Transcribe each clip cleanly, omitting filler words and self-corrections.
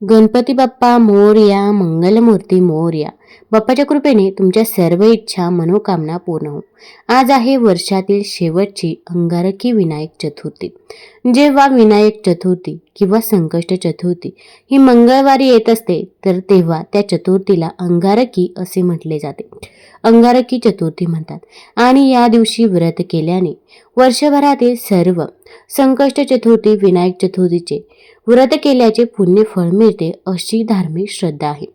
गणपती बाप्पा मोरया, मंगलमूर्ती मोरया. बाप्पाच्या कृपेने तुमच्या सर्व इच्छा मनोकामना पूर्ण हो. आज आहे वर्षातील शेवटची अंगारकी विनायक चतुर्थी. जेव्हा विनायक चतुर्थी किंवा संकष्ट चतुर्थी ही मंगळवारी येत असते तर तेव्हा त्या चतुर्थीला अंगारकी असे म्हटले जाते. अंगारकी चतुर्थी म्हणतात आणि या दिवशी व्रत केल्याने वर्षभरातील सर्व संकष्ट चतुर्थी विनायक चतुर्थीचे व्रत केल्याचे पुण्य फळ मिळते अशी धार्मिक श्रद्धा आहे.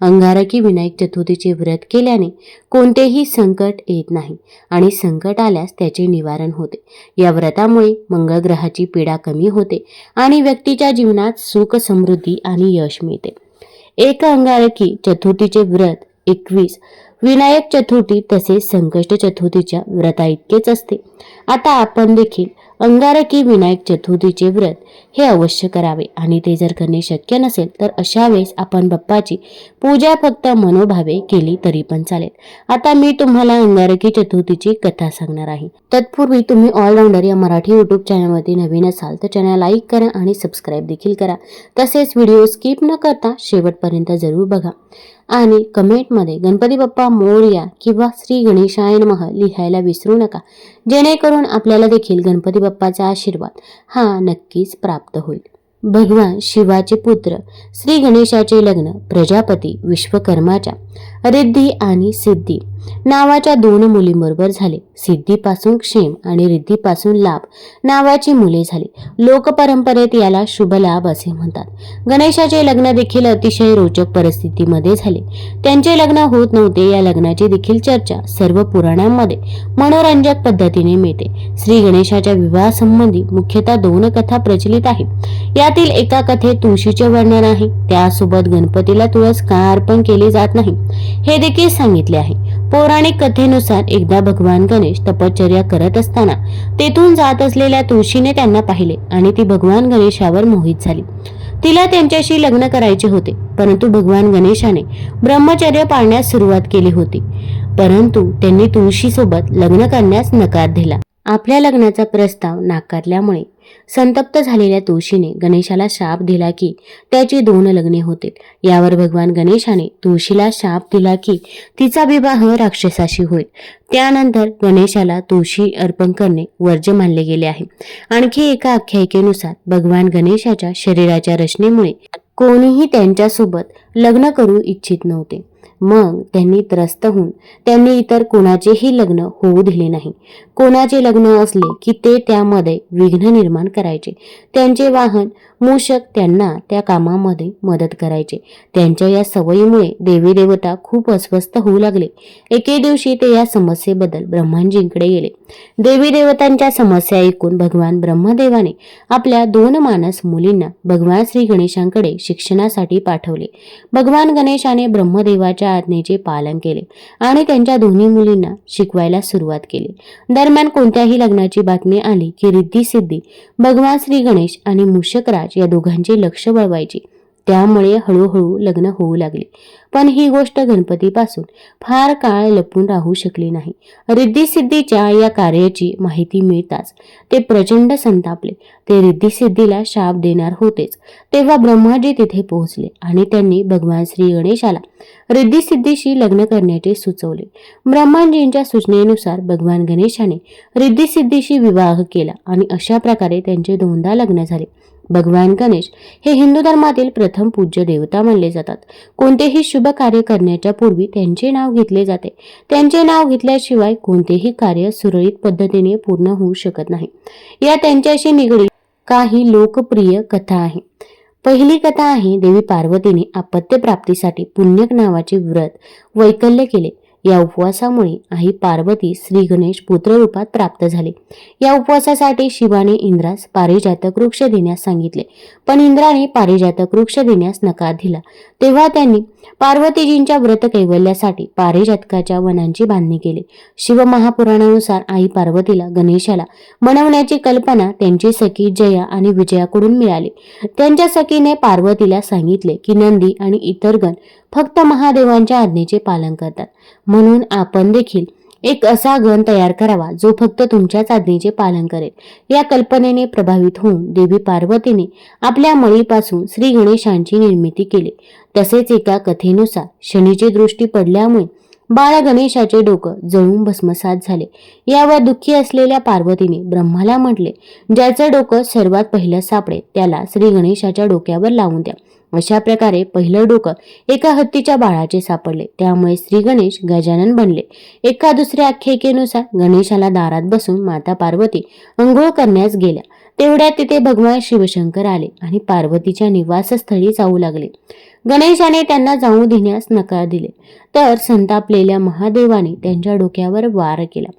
अंगारकी विनायक चतुर्थीचे व्रत केल्याने कोणतेही संकट येत नाही आणि संकट आल्यास त्याचे निवारण होते. या व्रतामुळे मंगळ ग्रहाची पीडा कमी होते आणि व्यक्तीच्या जीवनात सुख समृद्धी आणि यश मिळते. एक अंगारकी चतुर्थीचे व्रत 21 विनायक चतुर्थी तसेच संकष्ट चतुर्थीच्या व्रता इतकेच असते. आता आपण देखील अंगारकी विनायक चतुर्थीचे व्रत हे अवश्य करावे आणि ते जर करणे शक्य नसेल तर अशा वेळेस आपण बाप्पाची पूजा फक्त मनोभावे केली तरी पण चालेल. आता मी तुम्हाला अंगारकी चतुर्थीची कथा सांगणार आहे. तत्पूर्वी तुम्ही ऑलराऊंडर या मराठी यूट्यूब चॅनलमध्ये नवीन असाल तर चॅनल लाईक करा आणि सबस्क्राईब देखील करा. तसेच व्हिडिओ स्किप न करता शेवटपर्यंत जरूर बघा आणि कमेंटमध्ये गणपती बाप्पा मोरया किंवा श्री गणेशाय नमः लिहायला विसरू नका, जेणेकरून आपल्याला देखील गणपती बाप्पाचा आशीर्वाद हा नक्कीच प्राप्त होईल. भगवान शिवाचे पुत्र श्री गणेशाचे लग्न प्रजापती विश्वकर्माच्या रिद्धी आणि सिद्धी नावाच्या 2 मुलींबरोबर झाले. सिद्धीपासून क्षेम आणि रिद्धीपासून लाभ नावाची मुले झाली. लोकपरंपरेत याला शुभ लाभ असे म्हणतात. गणेशाचे लग्न देखील अतिशय रोचक परिस्थितीमध्ये झाले. त्यांचे लग्न होत नव्हते. या लग्नाची देखील चर्चा सर्व पुराणांमध्ये मनोरंजक पद्धतीने मिळते. श्री गणेशाच्या विवाहासंबंधी मुख्यतः 2 कथा प्रचलित आहेत. यातील एका कथेत तुळशीचे वर्णन आहे. त्यासोबत गणपतीला तुळस का अर्पण केली जात नाही हे देखील सांगितले आहे. पौराणिक कथेनुसार एकदा भगवान गणेश तपश्चर्या करत असताना तेथून जात असलेल्या तुळशीने त्यांना पाहिले आणि ती भगवान गणेशावर मोहित झाली. तिला त्यांच्याशी लग्न करायचे होते, परंतु भगवान गणेशाने ब्रह्मचर्य पाळण्यास सुरुवात केली होती. परंतु त्यांनी तुळशीसोबत लग्न करण्यास नकार दिला. आपल्या लग्नाचा प्रस्ताव नाकारल्यामुळे संतप्त झालेल्या तुळशीने गणेशाला शाप दिला की त्याची 2 लग्ने होतील. यावर भगवान गणेशाने तुळशीला शाप दिला की तिचा विवाह राक्षसाशी होईल. त्यानंतर गणेशाला तुळशी अर्पण करणे वर्ज्य मानले गेले आहे. आणखी एका आख्यायिकेनुसार भगवान गणेशाच्या शरीराच्या रचनेमुळे कोणीही त्यांच्यासोबत लग्न करू इच्छित नव्हते. मग त्यांनी त्रस्त होऊन त्यांनी इतर कोणाचेही लग्न होऊ दिले नाही. कोणाचे लग्न असले की ते त्यामध्ये विघ्न निर्माण करायचे. त्यांचे वाहन मूषक त्यांना त्या कामामध्ये मदत करायचे. त्यांच्या या सवयीमुळे देवी देवता खूप अस्वस्थ होऊ लागले. एके दिवशी ते या समस्येबद्दल ब्रह्माजींकडे गेले. देवी देवतांच्या समस्या ऐकून भगवान ब्रह्मदेवाने आपल्या 2 मानस मुलींना भगवान श्री गणेशांकडे शिक्षणासाठी पाठवले. भगवान गणेशाने ब्रह्मदेवाच्या आज्ञेचे पालन केले आणि त्यांच्या दोन्ही मुलींना शिकवायला सुरुवात केली. दरम्यान कोणत्याही लग्नाची बातमी आली की रिद्धी सिद्धी भगवान श्री गणेश आणि मूषकराज या दोघांचे लक्ष वळवायची. त्यामुळे हळूहळू लग्न होऊ लागले. पण ही गोष्ट गणपतीपासून फार काळ लपून राहू शकली नाही. रिद्धी सिद्धीच्या या कार्याची माहिती मिळताच ते प्रचंड संतापले. ते रिद्धी सिद्धीला शाप देणार होतेच. तेव्हा ब्रह्माजी तिथे पोहोचले आणि त्यांनी भगवान श्री गणेशाला रिद्धी सिद्धीशी लग्न करण्याचे सुचवले. ब्रह्माजींच्या सूचनेनुसार भगवान गणेशाने रिद्धी सिद्धीशी विवाह केला आणि अशा प्रकारे त्यांचे 2दा लग्न झाले. भगवान गणेश हे हिंदू धर्मातील प्रथम पूज्य देवता मानले जातात. कोणतेही शुभ कार्य करण्याच्या पूर्वी त्यांचे नाव घेतले जाते. त्यांचे नाव घेतल्याशिवाय कोणतेही कार्य सुरळीत पद्धतीने पूर्ण होऊ शकत नाही. या त्यांच्याशी निगडीत काही लोकप्रिय कथा आहे. पहिली कथा आहे देवी पार्वतीने अपत्य प्राप्तीसाठी पुण्यक नावाचे व्रत वैकल्य केले. या उपवासामुळे आई पार्वती श्री गणेश पुत्र रूपात प्राप्त झाले. या उपवासासाठी शिवाने इंद्रास पारिजातक वृक्ष देण्यास सांगितले, पण इंद्राने पारिजातक वृक्ष देण्यास नकार दिला. तेव्हा त्यांनी पार्वतीजींच्या व्रत कैवल्यासाठी पारिजातकाच्या वनांची बांधणी केली. शिव महापुराणानुसार आई पार्वतीला गणेशाला मनवण्याची कल्पना त्यांची सखी जया आणि विजयाकडून मिळाली. त्यांच्या सखीने पार्वतीला सांगितले की नंदी आणि इतर गण फक्त महादेवांच्या आज्ञेचे पालन करतात, म्हणून आपण देखील एक असा गण तयार करावा जो फक्त तुमच्याच आज्ञेचे पालन करेल। या कल्पनेने प्रभावित होऊन देवी पार्वतीने आपल्या मळीपासून श्री गणेशांची निर्मिती केली। तसेच एका कथेनुसार शनीची दृष्टी पडल्यामुळे बाळ गणेशाचे डोकं जळून भस्मसात झाले। यावर दुःखी असलेल्या पार्वतीने ब्रह्माला म्हटले, ज्याचं डोकं सर्वात पहिलं सापडेल त्याला श्री गणेशाच्या डोक्यावर लावून द्या। अशा प्रकारे पहिलं डोकं एका हत्तीच्या बाळाचे सापडले। त्यामुळे श्री गणेश गजानन बनले। एका दुसऱ्या आख्यायिकेनुसार गणेशाला दारात बसून माता पार्वती अंघोळ करण्यास गेल्या। तेवढ्यात तिथे भगवान शिवशंकर आले आणि पार्वतीच्या निवासस्थळी जाऊ लागले। गणेशाने त्यांना जाऊ देण्यास नकार दिले, तर संतापलेल्या महादेवाने त्यांच्या डोक्यावर वार केला।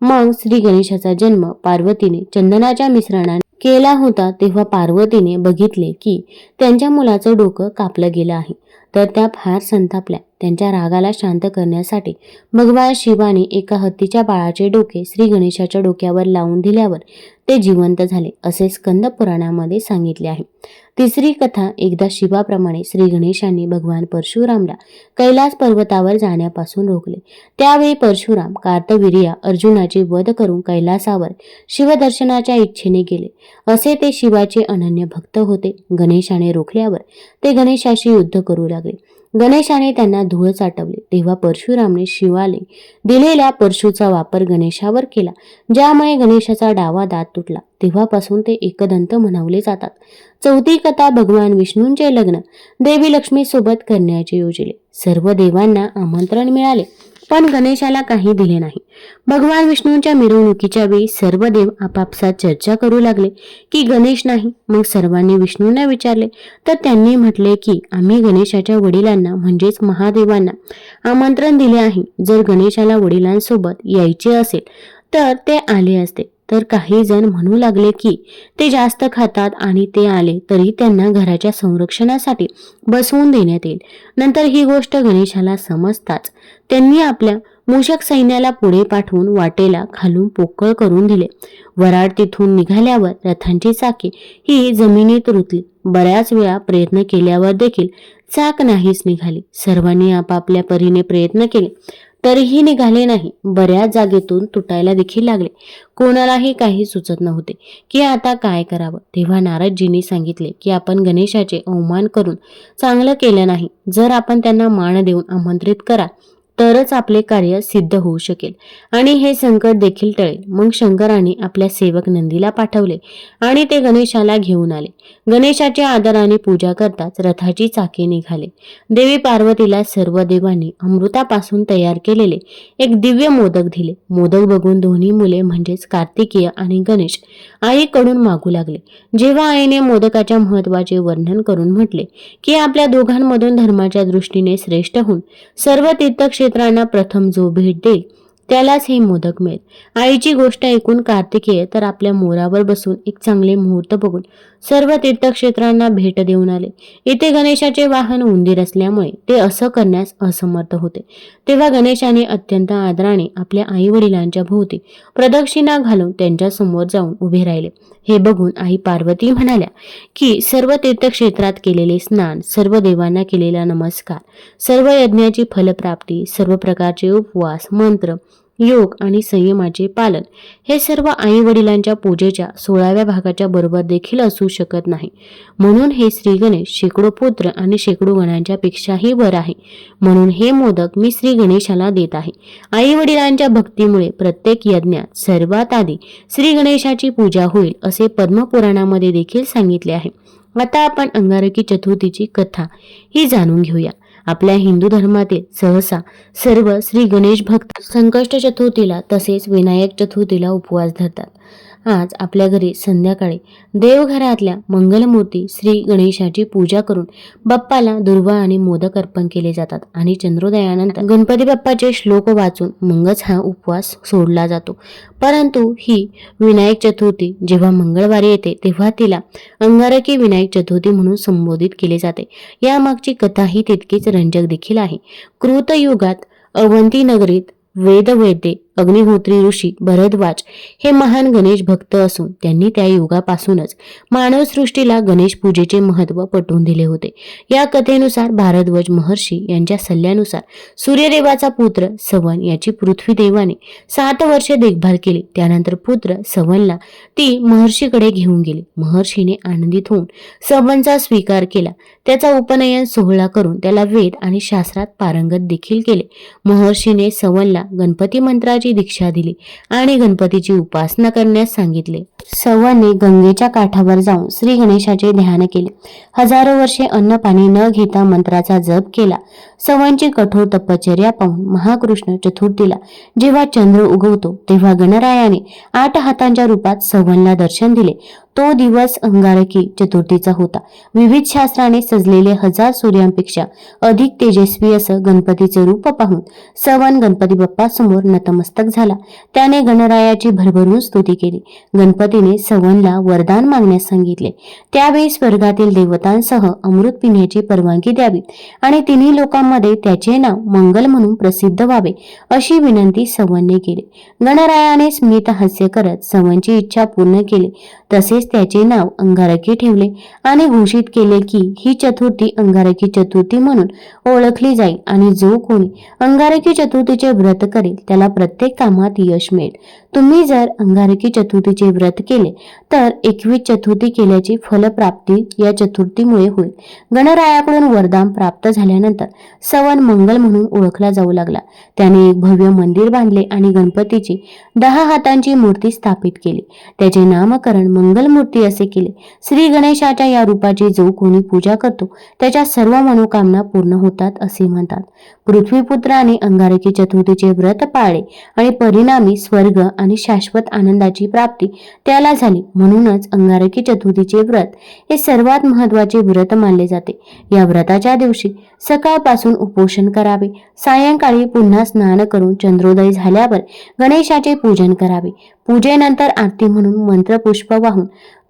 मग श्री गणेशाचा जन्म पार्वतीने चंदनाच्या मिश्रणाने केला होता। तेव्हा पार्वतीने बघितले की त्यांच्या मुलाचं डोकं कापलं गेलं आहे, तर त्या फार संतापल्या। त्यांच्या रागाला शांत करण्यासाठी भगवान शिवाने एका हत्तीच्या बाळाचे डोके श्री गणेशाच्या डोक्यावर लावून दिल्यावर ते जिवंत झाले, असे स्कंद पुराणामध्ये सांगितले आहे। तिसरी कथा, एकदा शिवाप्रमाणे श्री गणेशांनी भगवान परशुरामला कैलास पर्वतावर जाण्यापासून रोखले। त्यावेळी परशुराम कार्तवीर्या अर्जुनाचे वध करून कैलासावर शिवदर्शनाच्या इच्छेने गेले। असे ते शिवाचे अनन्य भक्त होते। गणेशाने रोखल्यावर ते गणेशाशी युद्ध करू लागले। गणेशाने त्यांना धूळ चाटवले। तेव्हा परशुरामने शिवाने दिलेल्या परशूचा वापर गणेशावर केला, ज्यामुळे गणेशाचा डावा दात तुटला। तेव्हापासून ते एकदंत म्हणवले जातात। चौथी कथा, भगवान विष्णूंचे लग्न देवी लक्ष्मी सोबत करण्याचे योजले। सर्व देवांना आमंत्रण मिळाले, पण गणेशाला काही दिले नाही। भगवान विष्णूंच्या मिरवणुकीच्या वेळी सर्व देव आपापसात चर्चा करू लागले की गणेश नाही। मग सर्वांनी विष्णूंना विचारले, तर त्यांनी म्हटले की आम्ही गणेशाच्या वडिलांना म्हणजेच महादेवांना आमंत्रण दिले आहे। जर गणेशाला वडिलांसोबत यायचे असेल तर ते आले असते। तर काही जण म्हणू लागले की ते जास्त खातात आणि ते आले तरी त्यांना घराच्या संरक्षणासाठी बसवून देण्यात येईल। नंतर ही गोष्ट गणेशाला समजताच त्यांनी आपल्या मूषक सैन्याला पुढे पाठवून वाटेला खालून पोकळ करून दिले। वराड तिथून निघाल्यावर रथांची चाके ही जमिनीत रुतली। बऱ्याच वेळा प्रयत्न केल्यावर देखील चाक नाहीच निघाली। सर्वांनी आपापल्या परीने प्रयत्न केले तरीही निघाले नाही। बऱ्याच जागेतून तुटायला देखील लागले। कोणालाही काही सुचत नव्हते की आता काय करावं। तेव्हा नारदजींनी सांगितले की आपण गणेशाचे अवमान करून चांगलं केलं नाही। जर आपण त्यांना मान देऊन आमंत्रित करा तरच आपले कार्य सिद्ध होऊ शकेल आणि हे संकट देखील टळेल। मग शंकराने आपल्या सेवक नंदीला पाठवले आणि ते गणेशाला घेऊन आले। गणेशाच्या आदराने पूजा करताच रथाची चाके निघाले। देवी पार्वतीला सर्व देवांनी अमृतापासून तयार केलेले एक दिव्य मोदक दिले। मोदक बघून दोन्ही मुले म्हणजेच कार्तिकेय आणि गणेश आईकडून मागू लागले। जेव्हा आईने मोदकाच्या महत्वाचे वर्णन करून म्हटले की आपल्या दोघांमधून धर्माच्या दृष्टीने श्रेष्ठ होऊन सर्व तीर्थक्षेत्रांना प्रथम जो भेट देईल त्यालाच हे मोदक मिळेल। आईची गोष्ट ऐकून कार्तिकेय तर आपल्या मोरावर बसून एक चांगले मुहूर्त बघून सर्व तीर्थक्षेत्रांना भेट देऊन आले। इथे गणेशाचे वाहन उंदीर असल्यामुळे ते असं करण्यास असमर्थ होते। तेव्हा गणेशाने अत्यंत आदराने आपल्या आई वडिलांच्या भोवती प्रदक्षिणा घालून त्यांच्या समोर जाऊन उभे राहिले। हे बघून आई पार्वती म्हणाल्या की सर्व तीर्थक्षेत्रात केलेले स्नान, सर्व देवांना केलेला नमस्कार, सर्व यज्ञाची फलप्राप्ती, सर्व प्रकारचे उपवास, मंत्र, योग आणि संयमाचे पालन हे सर्व आई वडिलांच्या पूजेच्या 16व्या भागाच्या बरोबर देखील असू शकत नाही। म्हणून हे श्री गणेश शेकडो पुत्र आणि शेकडो गणांच्या पेक्षाही वर आहे। म्हणून हे मोदक मी श्री गणेशाला देत आहे। आई वडिलांच्या भक्तीमुळे प्रत्येक यज्ञात सर्वात आधी श्री गणेशाची पूजा होईल असे पद्मपुराणामध्ये देखील सांगितले आहे। आता आपण अंगारकी चतुर्थीची कथा ही जाणून घेऊया। आपल्या हिंदू धर्मातील सहसा सर्व श्री गणेश भक्त संकष्ट चतुर्थीला तसेच विनायक चतुर्थीला उपवास धरतात। आज आपल्या घरी संध्याकाळी देवघरातल्या मंगलमूर्ती श्री गणेशाची पूजा करून बाप्पाला दुर्वा आणि मोदक अर्पण केले जातात आणि चंद्रोदयानंतर गणपती बाप्पाचे श्लोक वाचून मगच हा उपवास सोडला जातो। परंतु ही विनायक चतुर्थी जेव्हा मंगळवारी येते तेव्हा तिला अंगारकी विनायक चतुर्थी म्हणून संबोधित केले जाते। यामागची कथाही तितकीच रंजक देखील आहे। कृतयुगात अवंती नगरीत वेदवैद्य अग्निहोत्री ऋषी भरद्वाज हे महान गणेश भक्त असून त्यांनी त्या युगापासूनच मानव सृष्टीला गणेश पूजेचे महत्त्व पटवून दिले होते. या कथेनुसार भारद्वाज महर्षी यांच्या सल्ल्यानुसार सूर्यदेवाचा पुत्र सवन याची पृथ्वी देवाने 7 वर्षे देखभाल केली. त्यानंतर पुत्र सवनला ती महर्षीकडे घेऊन गेली. महर्षीने आनंदित होऊन सवनचा स्वीकार केला. त्याचा उपनयन सोहळा करून त्याला वेद आणि शास्त्रात पारंगत देखील केले. महर्षीने सवनला गणपती मंत्राची दीक्षा दिली आणि गणपतीची उपासना करण्यास सांगितले. सवनने गंगेच्या काठावर जाऊन श्री गणेशाचे ध्यान केले. हजारो वर्षे अन्न पाणी न घेता मंत्राचा जप केला. सवनची कठोर तपश्चर्या पाहून महाकृष्ण चतुर्थीला जेव्हा चंद्र उगवतो तेव्हा गणरायाने 8 हातांच्या रूपात सवनला दर्शन दिले. तो दिवस अंगारकी चतुर्थीचा होता. विविध शास्त्राने सजलेले 1000 सूर्यांपेक्षा अधिक तेजस्वी असं गणपतीचे रूप पाहून सवन गणपती बाप्पा समोर नतमस्तक झाला. त्याने गणरायाची भरभरून स्तुती केली. गणपतीने सवनला वरदान मागण्यास सांगितले. त्यावेळी स्वर्गातील देवतांसह अमृत पिण्याची परवानगी द्यावी आणि तिन्ही लोकांमध्ये त्याचे नाव मंगल म्हणून प्रसिद्ध व्हावे अशी विनंती सवनने केली. गणरायाने स्मित हास्य करत सवनची इच्छा पूर्ण केली. तसेच त्याचे नाव अंगारकी ठेवले आणि घोषित केले की ही चतुर्थी अंगारकी चतुर्थी म्हणून ओळखली जाईल आणि जो कोणी अंगारकी चतुर्थीचे व्रत करेल त्याला प्रत्येक कामात यश मिळेल. तुम्ही जर अंगारकी चतुर्थीचे व्रत केले तर 21 चतुर्थी केल्याची फलप्राप्ती या चतुर्थीमुळे होईल. गणरायाकडून वरदान प्राप्त झाल्यानंतर सवन मंगल म्हणून ओळखला जाऊ लागला. त्याने एक भव्य मंदिर बांधले आणि गणपतीची 10 हातांची मूर्ती स्थापित केली. त्याचे नामकरण मंगल मूर्ती असे केले. श्री गणेशाच्या या रूपाची जो कोणी पूजा करतो त्याच्या सर्व मनोकामना पूर्ण होतात असे म्हणतात. पृथ्वीपुत्राने अंगारकी चतुर्थीचे व्रत पाळले आणि परिणामी स्वर्ग आणि शाश्वत आनंदाची प्राप्ती त्याला झाली. म्हणूनच अंगारकी चतुर्थीचे व्रत हे सर्वात महत्त्वाचे व्रत मानले जाते. या व्रताच्या दिवशी सकाळपासून उपोषण करावे. सायंकाळी पुन्हा स्नान करून चंद्रोदय झाल्यावर गणेशाचे पूजन करावे. पूजेनंतर आरती म्हणून मंत्रपुष्प वाहून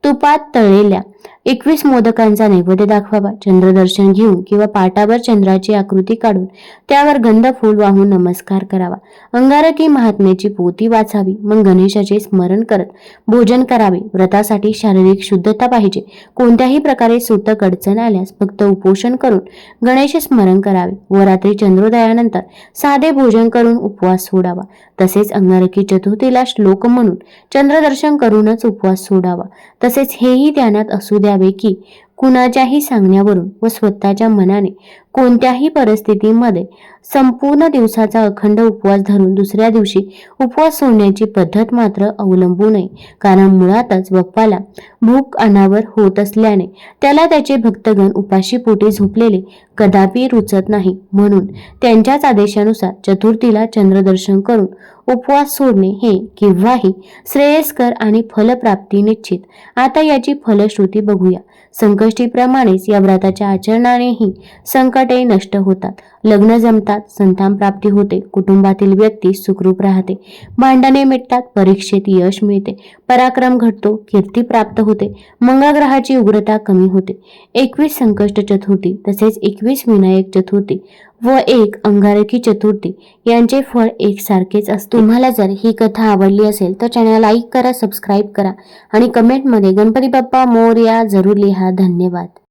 तुपात तळलेल्या 21 मोदकांचा नैवेद्य दाखवावा. चंद्रदर्शन घेऊन किंवा पाटावर चंद्राची आकृती काढून त्यावर गंध फूल वाहून नमस्कार करावा. अंगारकी महात्म्याची पोथी वाचावी. मग गणेशाचे स्मरण करत भोजन करावे. व्रतासाठी शारीरिक शुद्धता पाहिजे. कोणत्याही प्रकारे सूतक अडचण आल्यास फक्त उपोषण करून गणेश स्मरण करावे व रात्री चंद्रोदयानंतर साधे भोजन करून उपवास सोडावा. तसेच अंगारकी चतुर्थीला श्लोक म्हणून चंद्रदर्शन करूनच उपवास सोडावा. तसेच हेही ध्यानात असू द्यावे की कुणाच्याही सांगण्यावरून व स्वतःच्या मनाने कोणत्याही परिस्थितीमध्ये संपूर्ण दिवसाचा अखंड उपवास धरून दुसऱ्या दिवशी उपवास सोडण्याची पद्धत मात्र अवलंबू नये. कारण मुळातच बाप्पाला भूक अनावर होत असल्याने त्याला त्याचे भक्तगण उपाशी पोटी झोपलेले कदापि रुचत नाही. म्हणून त्यांच्याच आदेशानुसार चतुर्थीला चंद्रदर्शन करून उपवास सोडणे हे केव्हाही श्रेयस्कर आणि फलप्राप्ती निश्चित. आता याची फलश्रुती बघूया. संकष्टीप्रमाणेच या व्रताच्या आचरणानेही संकटे नष्ट होतात. लग्न जमतात, संतान प्राप्ती होते, कुटुंबातील व्यक्ती सुखरूप राहते, भांडणे मिटतात, परीक्षेत यश मिळते, पराक्रम घडतो, कीर्ती प्राप्त होते, मंगळग्रहाची उग्रता कमी होते. 21 संकष्ट चतुर्थी तसेच 21 विनायक चतुर्थी व 1 अंगारकी चतुर्थी यांचे फळ एकसारखेच असते. तुम्हाला जर ही कथा आवडली असेल तर चॅनल लाईक करा, सबस्क्राईब करा आणि कमेंटमध्ये गणपती बाप्पा मोरया जरूर लिहा. धन्यवाद.